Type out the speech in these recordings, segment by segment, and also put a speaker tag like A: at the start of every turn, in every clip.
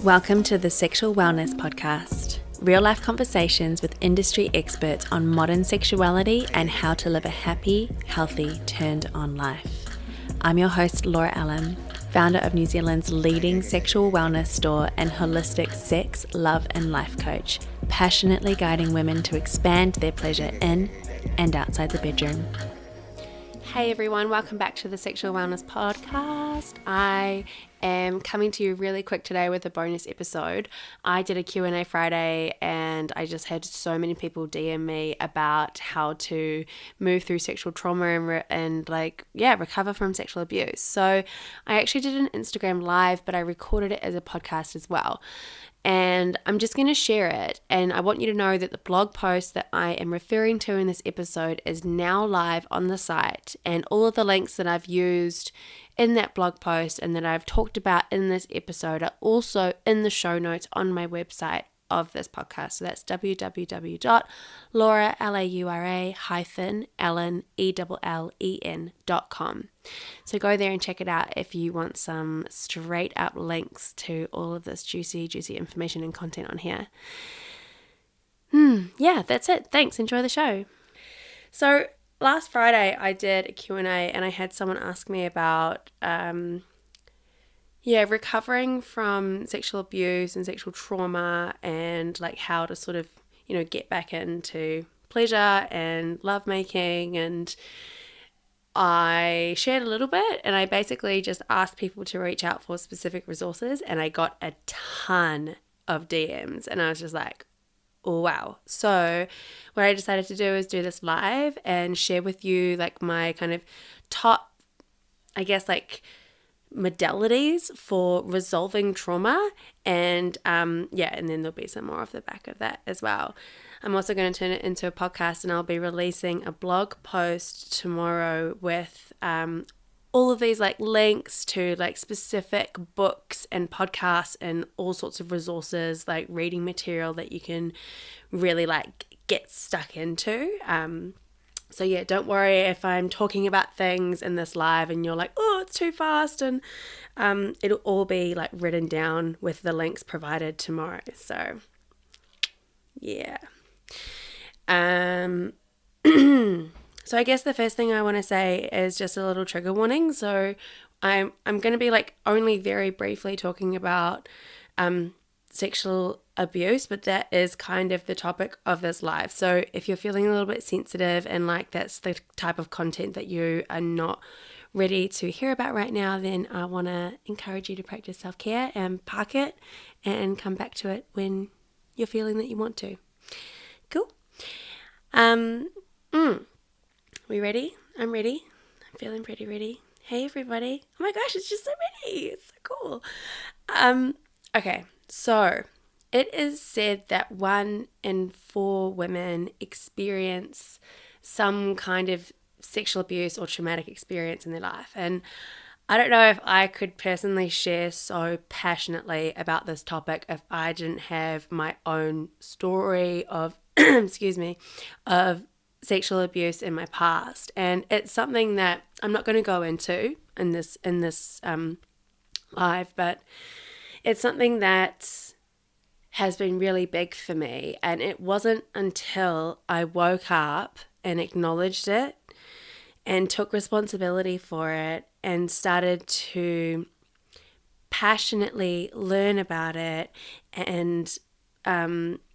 A: Welcome to the Sexual Wellness Podcast, real-life conversations with industry experts on modern sexuality and how to live a happy, healthy, turned-on life. I'm your host, Laura Allen, founder of New Zealand's leading sexual wellness store and holistic sex, love and life coach, passionately guiding women to expand their pleasure in and outside the bedroom. Hey everyone, welcome back to the Sexual Wellness Podcast. I am coming to you really quick today with a bonus episode. I did a Q&A Friday and I just had so many people DM me about how to move through sexual trauma and recover from sexual abuse. So I actually did an Instagram live, but I recorded it as a podcast as well. And I'm just going to share it. And I want you to know that the blog post that I am referring to in this episode is now live on the site. And all of the links that I've used in that blog post and that I've talked about in this episode are also in the show notes on my website of this podcast. So that's www.laura-allen.com. So go there and check it out if you want some straight up links to all of this juicy information and content on here. Yeah, that's it. Thanks. Enjoy the show. So last Friday I did a Q&A and I had someone ask me about recovering from sexual abuse and sexual trauma and like how to sort of, get back into pleasure and lovemaking. And I shared a little bit and I basically just asked people to reach out for specific resources and I got a ton of DMs and I was just like, oh, wow. So what I decided to do is do this live and share with you like my kind of top, modalities for resolving trauma and and then there'll be some more off the back of that as well. I'm also going to turn it into a podcast and I'll be releasing a blog post tomorrow with all of these like links to like specific books and podcasts and all sorts of resources, like reading material that you can really like get stuck into. So yeah, don't worry if I'm talking about things in this live and you're like, oh, it's too fast, and it'll all be like written down with the links provided tomorrow. So yeah. So I guess the first thing I want to say is just a little trigger warning. So I'm going to be like only very briefly talking about sexual abuse, but that is kind of the topic of this live. So if you're feeling a little bit sensitive and like that's the type of content that you are not ready to hear about right now, then I want to encourage you to practice self-care and park it and come back to it when you're feeling that you want to. Cool. We ready? I'm ready. I'm feeling pretty ready. Hey everybody. Oh my gosh, it's just so many. It's so cool. Okay, so it is said that 1 in 4 women experience some kind of sexual abuse or traumatic experience in their life. And I don't know if I could personally share so passionately about this topic if I didn't have my own story of, of sexual abuse in my past. And it's something that I'm not going to go into in this live, but it's something that has been really big for me. And it wasn't until I woke up and acknowledged it and took responsibility for it and started to passionately learn about it and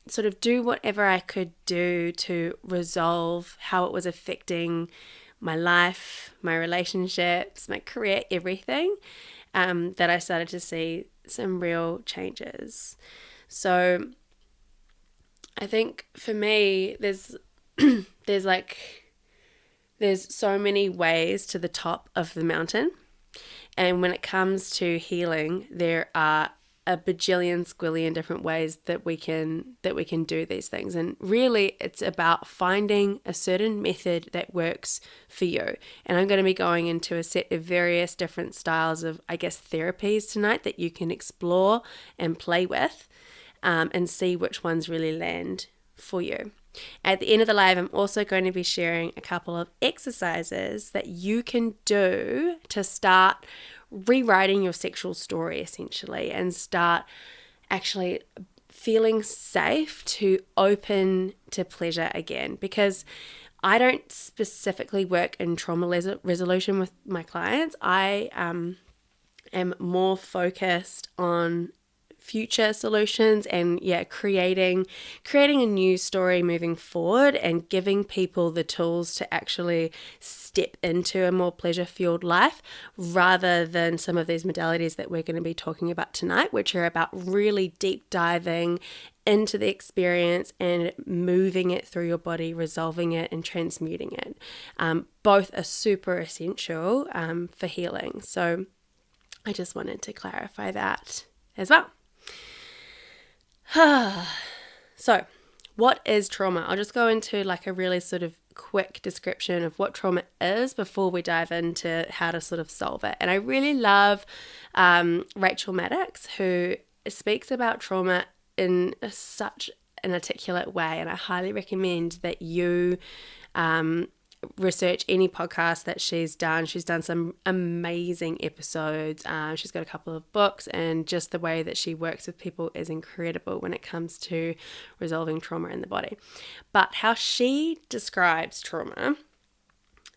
A: sort of do whatever I could do to resolve how it was affecting my life, my relationships, my career, everything, that I started to see some real changes. So I think for me, there's so many ways to the top of the mountain. And when it comes to healing, there are a bajillion squillion different ways that we can do these things. And really it's about finding a certain method that works for you. And I'm going to be going into a set of various different styles of, therapies tonight that you can explore and play with, and see which ones really land for you. At the end of the live, I'm also going to be sharing a couple of exercises that you can do to start rewriting your sexual story essentially and start actually feeling safe to open to pleasure again, because I don't specifically work in trauma resolution with my clients. I am more focused on future solutions and creating a new story moving forward and giving people the tools to actually step into a more pleasure-fueled life, rather than some of these modalities that we're going to be talking about tonight, which are about really deep diving into the experience and moving it through your body, resolving it and transmuting it. Both are super essential for healing. So I just wanted to clarify that as well. So, what is trauma? I'll just go into like a really sort of quick description of what trauma is before we dive into how to sort of solve it. And I really love Rachel Maddox, who speaks about trauma in such an articulate way, and I highly recommend that you research any podcast that she's done. She's done some amazing episodes. She's got a couple of books, and just the way that she works with people is incredible when it comes to resolving trauma in the body. But how she describes trauma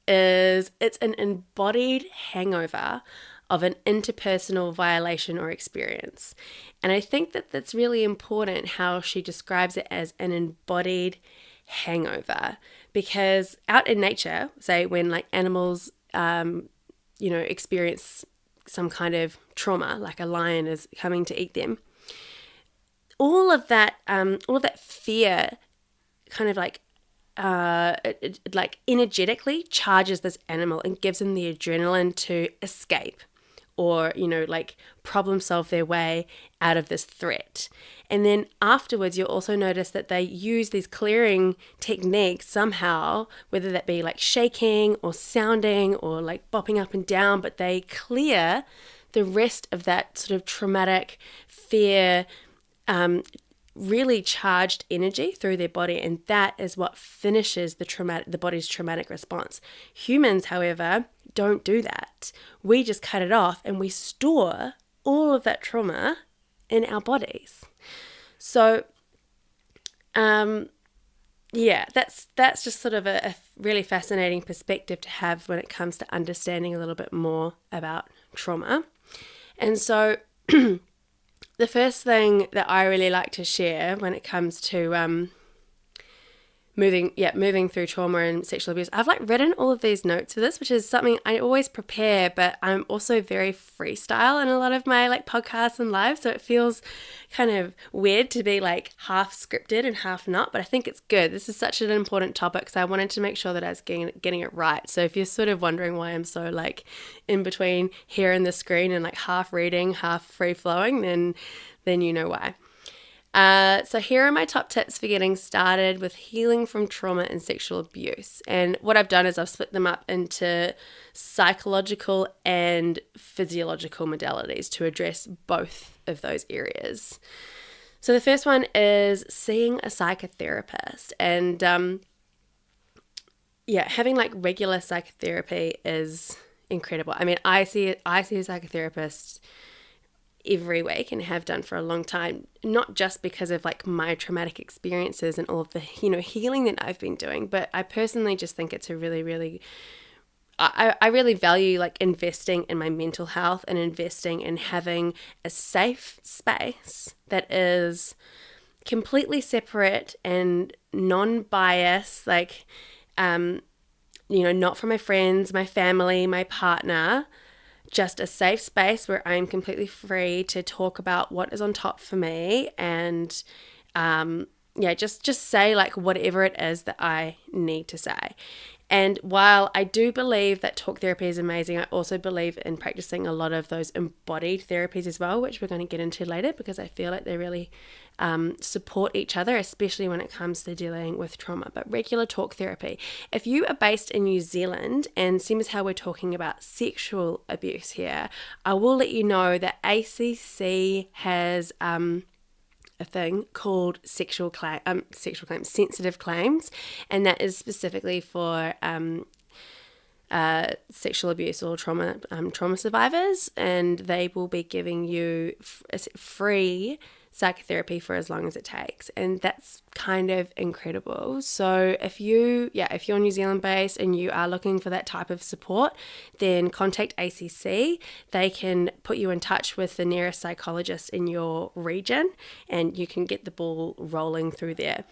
A: is it's an embodied hangover of an interpersonal violation or experience. And I think that that's really important, how she describes it as an embodied hangover, because out in nature, say when like animals experience some kind of trauma, like a lion is coming to eat them, all of that fear kind of like it energetically charges this animal and gives them the adrenaline to escape or, like problem solve their way out of this threat. And then afterwards, you'll also notice that they use these clearing techniques somehow, whether that be like shaking or sounding or like bopping up and down, but they clear the rest of that sort of traumatic fear, really charged energy through their body, and that is what finishes the body's traumatic response. Humans, however, don't do that. We just cut it off and we store all of that trauma in our bodies. So, that's just sort of a really fascinating perspective to have when it comes to understanding a little bit more about trauma. And so the first thing that I really like to share when it comes to moving through trauma and sexual abuse, I've like written all of these notes for this, which is something I always prepare, but I'm also very freestyle in a lot of my like podcasts and lives, so it feels kind of weird to be like half scripted and half not, but I think it's good. This is such an important topic, so I wanted to make sure that I was getting it right. So if you're sort of wondering why I'm so like in between here and the screen and like half reading, half free flowing, then you know why. So here are my top tips for getting started with healing from trauma and sexual abuse. And what I've done is I've split them up into psychological and physiological modalities to address both of those areas. So the first one is seeing a psychotherapist. And having like regular psychotherapy is incredible. I mean, I see a psychotherapist every week and have done for a long time, not just because of like my traumatic experiences and all of the healing that I've been doing, but I personally just think it's a really, really I really value like investing in my mental health and investing in having a safe space that is completely separate and non-biased, like not from my friends, my family, my partner. Just a safe space where I'm completely free to talk about what is on top for me and just say like whatever it is that I need to say. And while I do believe that talk therapy is amazing, I also believe in practicing a lot of those embodied therapies as well, which we're going to get into later because I feel like they really support each other, especially when it comes to dealing with trauma. But regular talk therapy. If you are based in New Zealand, and seeing as how we're talking about sexual abuse here, I will let you know that ACC has a thing called sensitive claims, and that is specifically for sexual abuse or trauma survivors, and they will be giving you free
B: psychotherapy for as long as it takes. And that's kind of incredible. So if you're New Zealand based and you are looking for that type of support, then contact ACC. They can put you in touch with the nearest psychologist in your region and you can get the ball rolling through there.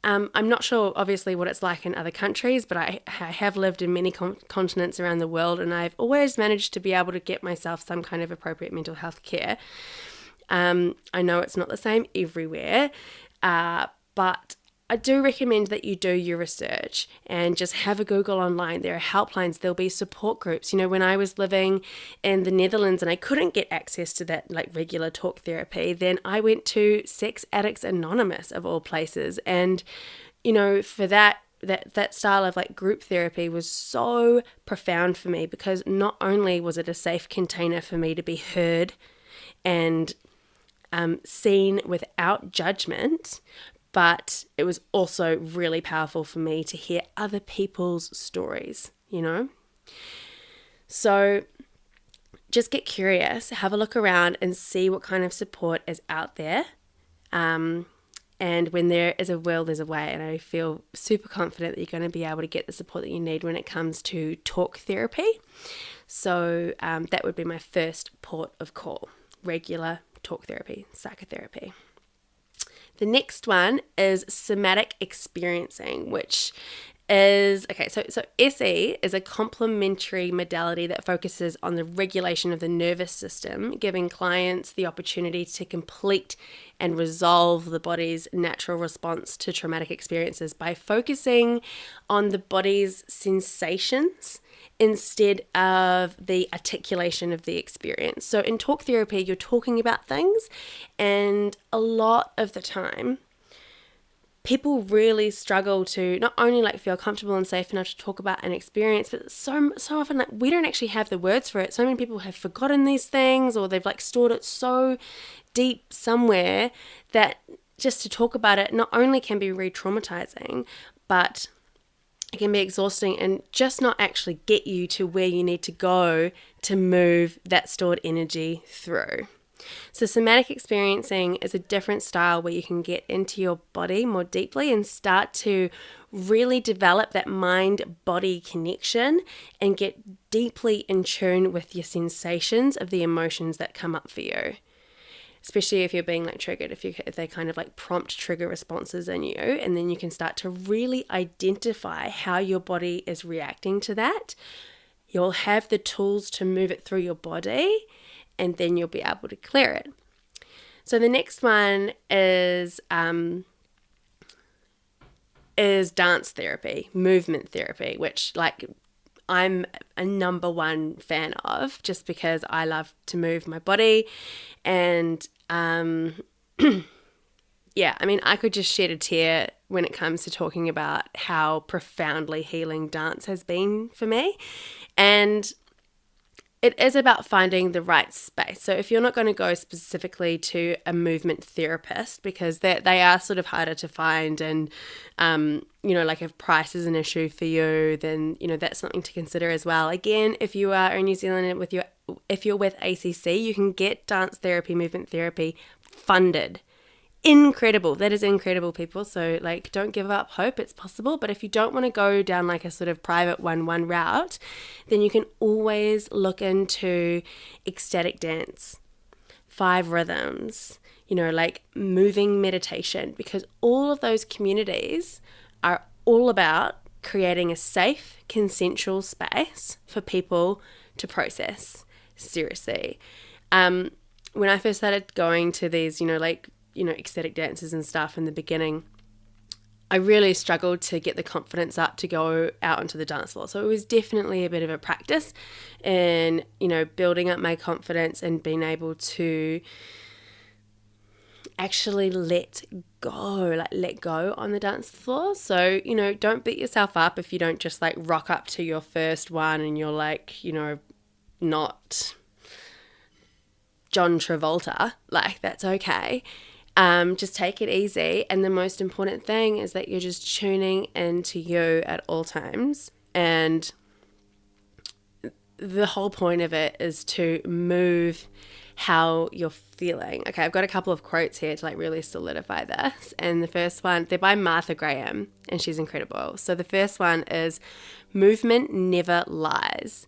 B: I'm not sure, obviously, what it's like in other countries, but I have lived in many continents around the world, and I've always managed to be able to get myself some kind of appropriate mental health care. I know it's not the same everywhere, but I do recommend that you do your research and just have a Google online. There are helplines, there'll be support groups. When I was living in the Netherlands and I couldn't get access to that regular talk therapy, then I went to Sex Addicts Anonymous of all places. And, for that style of group therapy was so profound for me, because not only was it a safe container for me to be heard and seen without judgment, but it was also really powerful for me to hear other people's stories, So just get curious, have a look around and see what kind of support is out there. And when there is a will, there's a way. And I feel super confident that you're going to be able to get the support that you need when it comes to talk therapy. So that would be my first port of call: regular talk therapy, psychotherapy. The next one is SomaticExperiencing, which is, so SE is a complementary modality that focuses on the regulation of the nervous system, giving clients the opportunity to complete and resolve the body's natural response to traumatic experiences by focusing on the body's sensations instead of the articulation of the experience. So in talk therapy, you're talking about things, and a lot of the time, people really struggle to not only feel comfortable and safe enough to talk about an experience, but so often we don't actually have the words for it. So many people have forgotten these things, or they've stored it so deep somewhere that just to talk about it not only can be re-traumatizing, but it can be exhausting and just not actually get you to where you need to go to move that stored energy through. So SomaticExperiencing is a different style where you can get into your body more deeply and start to really develop that mind-body connection and get deeply in tune with your sensations of the emotions that come up for you. Especially if you're being triggered, if they kind of prompt trigger responses in you, and then you can start to really identify how your body is reacting to that. You'll have the tools to move it through your body, and then you'll be able to clear it. So the next one is dance therapy, movement therapy, which I'm a number one fan of, just because I love to move my body. And I could just shed a tear when it comes to talking about how profoundly healing dance has been for me. And it is about finding the right space. So if you're not going to go specifically to a movement therapist, because they are sort of harder to find, and if price is an issue for you, then that's something to consider as well. Again, if you are in New Zealand and if you're with ACC, you can get dance therapy, movement therapy funded. Incredible. That is incredible, people. So don't give up hope. It's possible. But if you don't want to go down a sort of private one route, then you can always look into ecstatic dance, 5 rhythms, moving meditation, because all of those communities are all about creating a safe, consensual space for people to process seriously. When I first started going to these, ecstatic dances and stuff in the beginning, I really struggled to get the confidence up to go out onto the dance floor. So it was definitely a bit of a practice in, building up my confidence and being able to actually let go on the dance floor. So, don't beat yourself up if you don't just rock up to your first one and you're not John Travolta. That's okay. Just take it easy. And the most important thing is that you're just tuning into you at all times. And the whole point of it is to move how you're feeling. Okay, I've got a couple of quotes here to like really solidify this. And the first one, they're by Martha Graham, and she's incredible. So the first one is, movement never lies.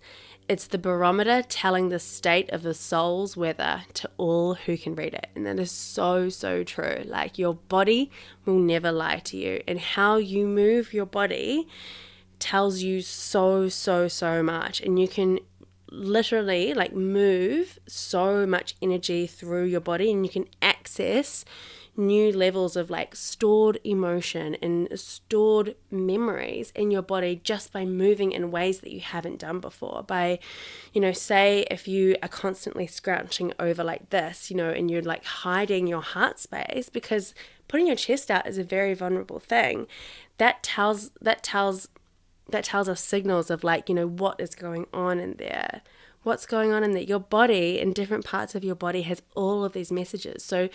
B: It's the barometer telling the state of the soul's weather to all who can read it. And that is so, so true. Like, your body will never lie to you. And how you move your body tells you so, so, so much. And you can literally like move so much energy through your body, and you can access new levels of like stored emotion and stored memories in your body just by moving in ways that you haven't done before. By, say if you are constantly scrouching over like this, and you're like hiding your heart space, because putting your chest out is a very vulnerable thing. That tells us signals of like, what is going on in there. What's going on in there? Your body, in different parts of your body, has all of these messages. So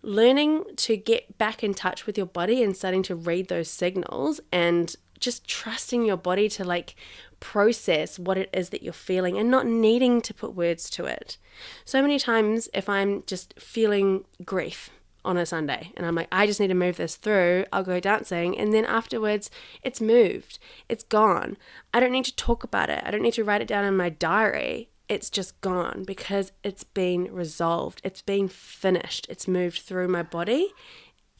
B: learning to get back in touch with your body and starting to read those signals, and just trusting your body to like process what it is that you're feeling and not needing to put words to it. So many times if I'm just feeling grief on a Sunday and I'm like, I just need to move this through, I'll go dancing, and then afterwards it's moved, it's gone. I don't need to talk about it. I don't need to write it down in my diary. It's just gone because it's been resolved. It's been finished. It's moved through my body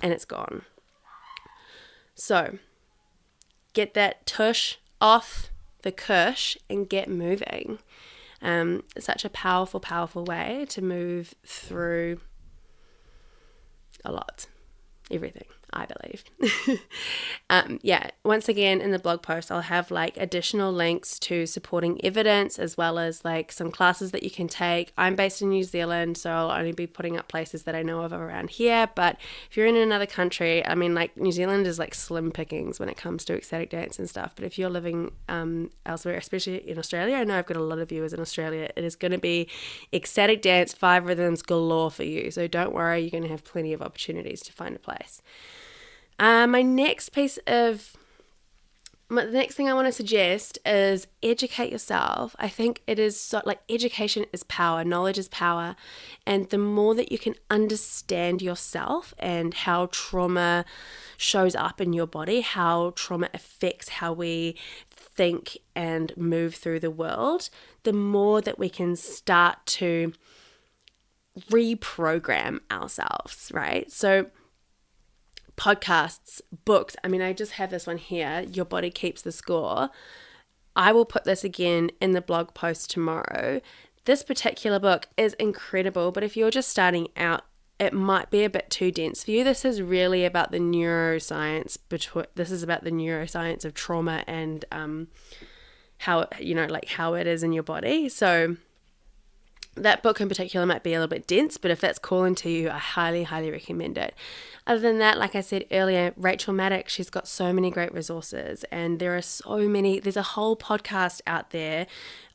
B: and it's gone. So get that tush off the cush and get moving. It's such a powerful, powerful way to move through a lot. Everything, I believe. Once again, in the blog post, I'll have like additional links to supporting evidence, as well as like some classes that you can take. I'm based in New Zealand, so I'll only be putting up places that I know of around here. But if you're in another country, I mean, like New Zealand is like slim pickings when it comes to ecstatic dance and stuff. But if you're living elsewhere, especially in Australia, I know I've got a lot of viewers in Australia, it is going to be ecstatic dance, 5 rhythms galore for you. So don't worry, you're going to have plenty of opportunities to find a place. The next thing I want to suggest is educate yourself. I think it is so, like, education is power, knowledge is power. And the more that you can understand yourself and how trauma shows up in your body, how trauma affects how we think and move through the world, the more that we can start to reprogram ourselves, right? So podcasts, books. I mean, I just have this one here, Your Body Keeps the Score. I will put this again in the blog post tomorrow. This particular book is incredible, but if you're just starting out, it might be a bit too dense for you. This is really about the neuroscience. This is about the neuroscience of trauma and how it is in your body. So that book in particular might be a little bit dense, but if that's calling to you, I highly, highly recommend it. Other than that, like I said earlier, Rachel Maddox, she's got so many great resources, and there's a whole podcast out there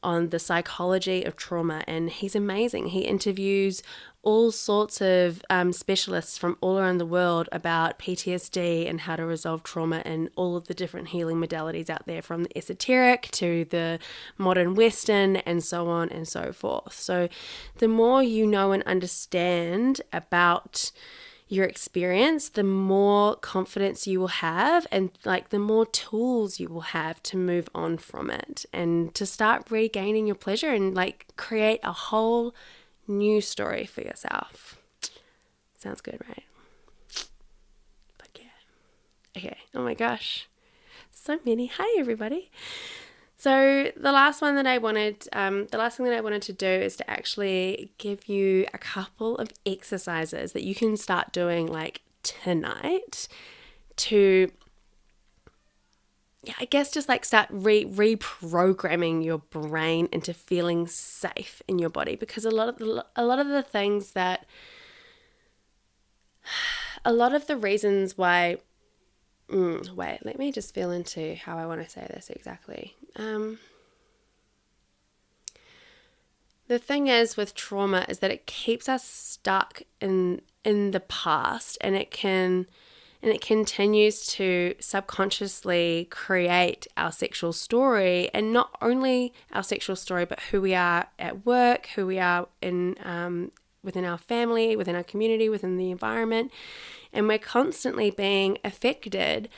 B: on the psychology of trauma, and he's amazing. He interviews all sorts of specialists from all around the world about PTSD and how to resolve trauma, and all of the different healing modalities out there, from the esoteric to the modern Western and so on and so forth. So the more you know and understand about your experience, the more confidence you will have, and like the more tools you will have to move on from it and to start regaining your pleasure and like create a whole new story for yourself. Sounds good, right? Fuck yeah. Okay. Oh my gosh. So many. Hi, everybody. So the last thing that I wanted to do is to actually give you a couple of exercises that you can start doing like tonight to, I guess, just like start reprogramming your brain into feeling safe in your body. Because a lot of the reasons why. Wait, let me just feel into how I want to say this exactly. The thing is with trauma is that it keeps us stuck in the past, and it can And it continues to subconsciously create our sexual story, and not only our sexual story, but who we are at work, who we are in within our family, within our community, within the environment. And we're constantly being affected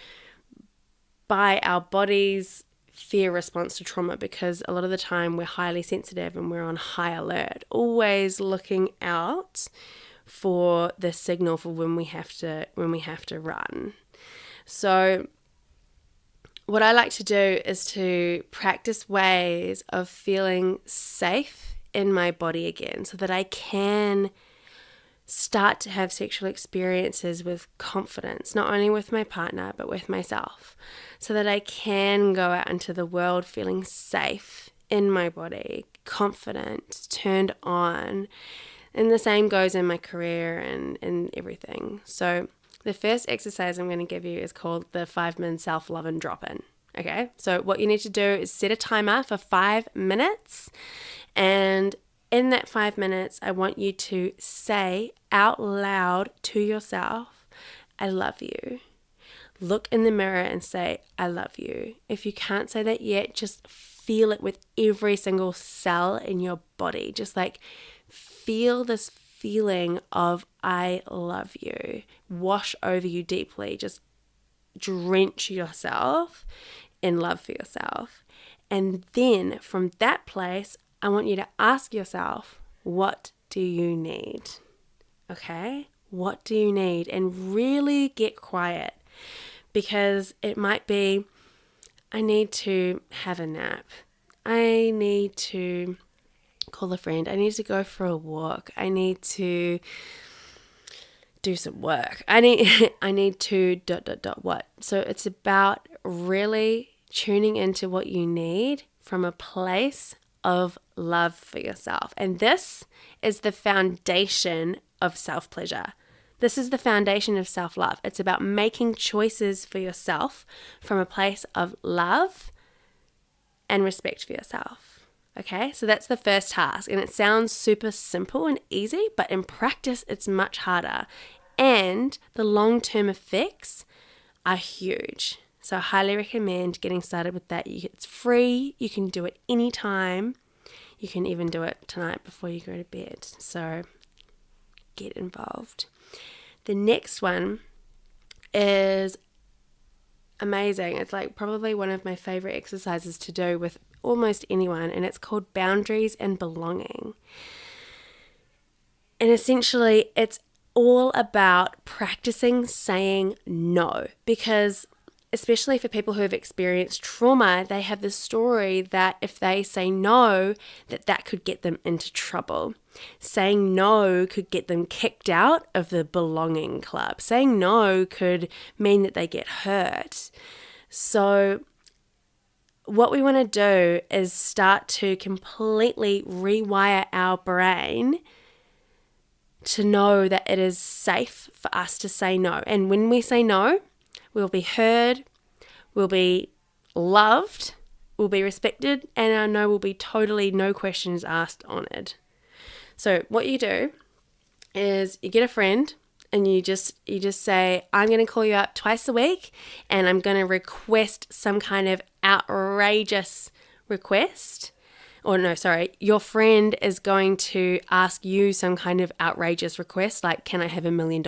B: by our body's fear response to trauma, because a lot of the time we're highly sensitive and we're on high alert, always looking out for the signal for when we have to run. So what I like to do is to practice ways of feeling safe in my body again, so that I can start to have sexual experiences with confidence, not only with my partner, but with myself, so that I can go out into the world feeling safe in my body, confident, turned on. And the same goes in my career and everything. So the first exercise I'm going to give you is called the 5-minute self-love and drop-in. Okay, so what you need to do is set a timer for 5 minutes, and in that 5 minutes, I want you to say out loud to yourself, I love you. Look in the mirror and say, I love you. If you can't say that yet, just feel it with every single cell in your body. Just like feel this feeling of I love you wash over you deeply. Just drench yourself in love for yourself. And then from that place, I want you to ask yourself, what do you need? Okay? What do you need? And really get quiet, because it might be, I need to have a nap. I need to call a friend. I need to go for a walk. I need to do some work. I need to ... what. So it's about really tuning into what you need from a place of love for yourself. And this is the foundation of self-pleasure. This is the foundation of self-love. It's about making choices for yourself from a place of love and respect for yourself. Okay, so that's the first task. And it sounds super simple and easy, but in practice, it's much harder. And the long-term effects are huge. So I highly recommend getting started with that. It's free. You can do it anytime. You can even do it tonight before you go to bed. So get involved. The next one is amazing. It's like probably one of my favorite exercises to do with almost anyone, and it's called boundaries and belonging. And essentially, it's all about practicing saying no, because especially for people who have experienced trauma, they have this story that if they say no, that could get them into trouble. Saying no could get them kicked out of the belonging club. Saying no could mean that they get hurt. So what we want to do is start to completely rewire our brain to know that it is safe for us to say no. And when we say no, we'll be heard, we'll be loved, we'll be respected, and our no will be totally no questions asked honored. So what you do is you get a friend and you just say, I'm going to call you up twice a week and I'm going to request some kind of outrageous request. Or no, sorry, your friend is going to ask you some kind of outrageous request, like, can I have $1 million?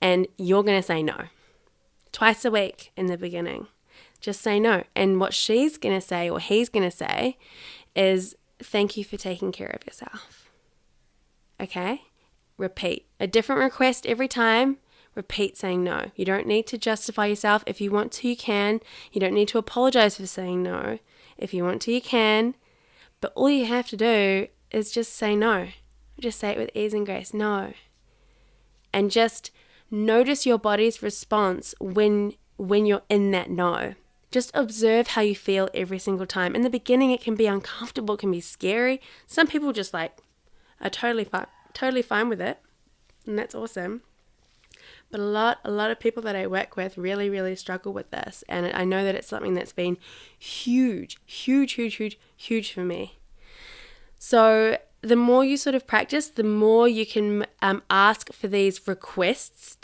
B: And you're going to say no. Twice a week in the beginning. Just say no. And what she's going to say or he's going to say is, thank you for taking care of yourself. Okay? Repeat. A different request every time. Repeat saying no. You don't need to justify yourself. If you want to, you can. You don't need to apologize for saying no. If you want to, you can. But all you have to do is just say no. Just say it with ease and grace. No. And just notice your body's response when you're in that no. Just observe how you feel every single time. In the beginning, it can be uncomfortable, it can be scary. Some people just are totally fine with it, and that's awesome. But a lot of people that I work with really, really struggle with this, and I know that it's something that's been huge for me. So the more you sort of practice, the more you can ask for these requests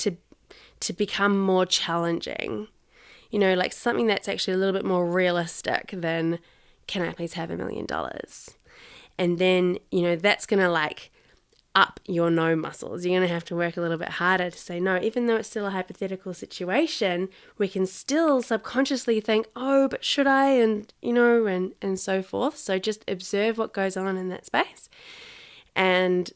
B: to become more challenging. Like something that's actually a little bit more realistic than, can I please have $1 million? And then, that's going to like up your no muscles. You're going to have to work a little bit harder to say no, even though it's still a hypothetical situation. We can still subconsciously think, oh, but should I? And, and so forth. So just observe what goes on in that space and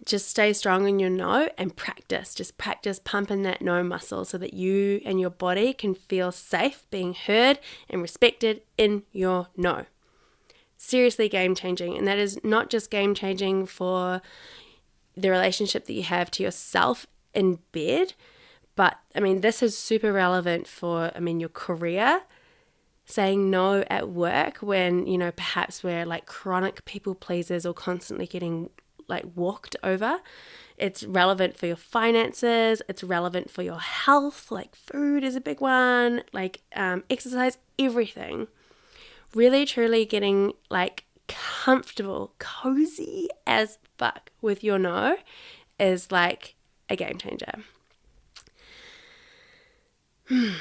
B: just stay strong in your no and practice. Just practice pumping that no muscle so that you and your body can feel safe being heard and respected in your no. Seriously game changing. And that is not just game changing for the relationship that you have to yourself in bed, but this is super relevant for, your career. Saying no at work when, perhaps we're like chronic people pleasers or constantly getting like walked over. It's relevant for your finances. It's relevant for your health. Like food is a big one, like exercise, everything. Really, truly getting like comfortable, cozy as fuck with your no is like a game changer. I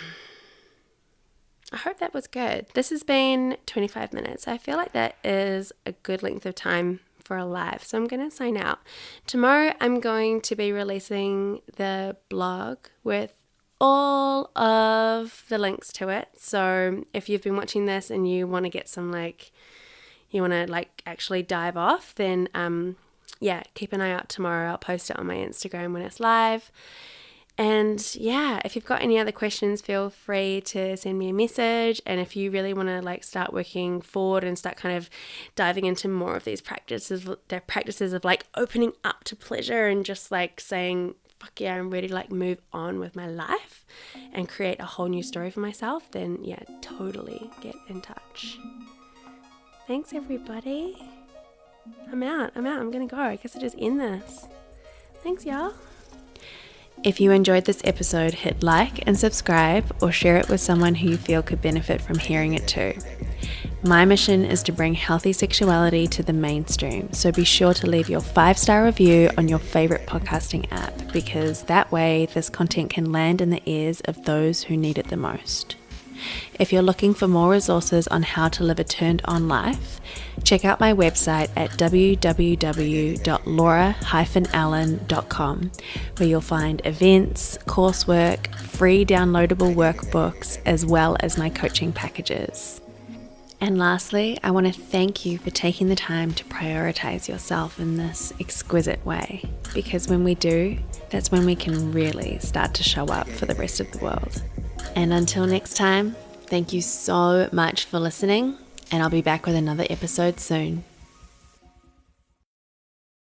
B: hope that was good. This has been 25 minutes. I feel like that is a good length of time for a live. So I'm going to sign out. Tomorrow I'm going to be releasing the blog with all of the links to it. So if you've been watching this and you want to get some you want to actually dive off, then keep an eye out tomorrow. I'll post it on my Instagram when it's live. And if you've got any other questions, feel free to send me a message. And if you really want to start working forward and start kind of diving into more of these practices of opening up to pleasure and just saying, fuck yeah, I'm ready to move on with my life and create a whole new story for myself, then totally get in touch. Thanks everybody. I'm out. I'm going to go. I guess I just end this. Thanks y'all.
A: If you enjoyed this episode, hit like and subscribe or share it with someone who you feel could benefit from hearing it too. My mission is to bring healthy sexuality to the mainstream, so be sure to leave your 5-star review on your favorite podcasting app, because that way this content can land in the ears of those who need it the most. If you're looking for more resources on how to live a turned-on life, check out my website at www.laura-allen.com, where you'll find events, coursework, free downloadable workbooks, as well as my coaching packages. And lastly, I want to thank you for taking the time to prioritize yourself in this exquisite way, because when we do, that's when we can really start to show up for the rest of the world. And until next time, thank you so much for listening, and I'll be back with another episode soon.